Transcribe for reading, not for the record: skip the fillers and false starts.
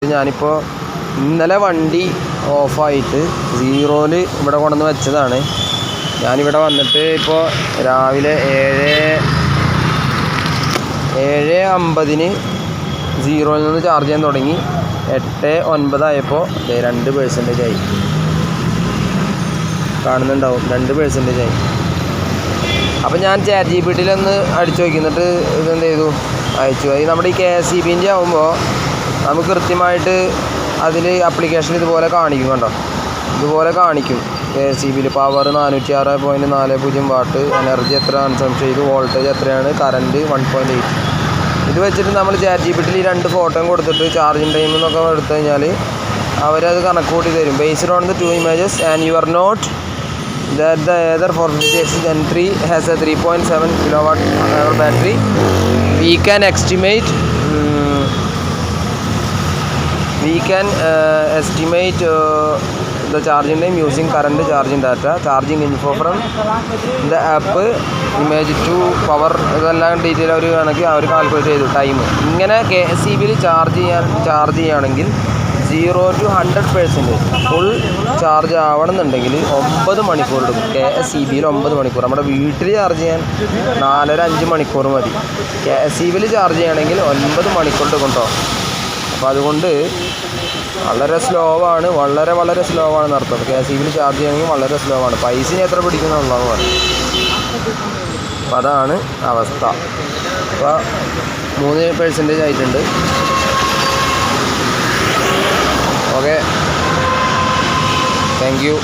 ഞാനിപ്പോൾ ഇന്നലെ വണ്ടി ഓഫായിട്ട് സീറോയിൽ ഇവിടെ കൊണ്ടുവന്ന് വെച്ചതാണ്. ഞാനിവിടെ വന്നിട്ട് ഇപ്പോൾ രാവിലെ 7:50 സീറോയിൽ നിന്ന് ചാർജ് ചെയ്യാൻ തുടങ്ങി. 8:09 ആയപ്പോൾ 2% ആയി. കാണുന്നുണ്ടാവും, 2% ആയി. അപ്പം ഞാൻ ChatGPTയിലൊന്ന് അടിച്ചു നോക്കിന്നിട്ട് ഇതെന്ത് ചെയ്തു, അയച്ചു. അത് നമ്മുടെ ഈ KSEBൻ്റെ ആകുമ്പോൾ നമുക്ക് കൃത്യമായിട്ട് അതിൽ ആപ്ലിക്കേഷൻ ഇതുപോലെ കാണിക്കും. കണ്ടോ, ഇതുപോലെ കാണിക്കും. KSEBയിൽ പവർ 406.40 വാട്ട്, എനർജി എത്ര കൺസംപ്ഷൻ ചെയ്തു, വോൾട്ടേജ് എത്രയാണ്, കറണ്ട് 1.8. ഇത് വെച്ചിട്ട് നമ്മൾ ChatGPTയിൽ 2 ഫോട്ടോയും കൊടുത്തിട്ട് ചാർജിങ് ടൈം എന്നൊക്കെ എടുത്തു കഴിഞ്ഞാൽ അവരത് കണക്ക് കൂട്ടി തരും. Based on the 2 images and your note that the Aether 450X Gen 3 has a 3.7 kilowatt hour battery. We can estimate the charging time using current charging data, charging info from the app, image to power. ഇതെല്ലാം detail അവർ കണക്കി അവർ calculate ചെയ്തു time. ഇങ്ങനെ KSEBയിൽ charge ചെയ്യുകയാണെങ്കിൽ 0 to 100% full charge ആവണമെന്നുണ്ടെങ്കിൽ 9 മണിക്കൂർ എടുക്കും. KSEBയിൽ 9 മണിക്കൂർ. നമ്മുടെ വീട്ടിൽ charge ചെയ്യാൻ 4-5 മണിക്കൂർ മതി. KSEBയിൽ ചാർജ് ചെയ്യണമെങ്കിൽ 9 മണിക്കൂർ എടുക്കും കേട്ടോ. അപ്പോൾ അതുകൊണ്ട് വളരെ സ്ലോ ആണ്, വളരെ സ്ലോ ആണെന്ന് അർത്ഥം. KSEBയിൽ ചാർജ് ചെയ്യണമെങ്കിൽ വളരെ സ്ലോ ആണ്. പൈസ എത്ര പിടിക്കുന്നുള്ളതാണ്. അപ്പോൾ അതാണ് അവസ്ഥ. അപ്പോൾ 3% ആയിട്ടുണ്ട്. Okay, thank you.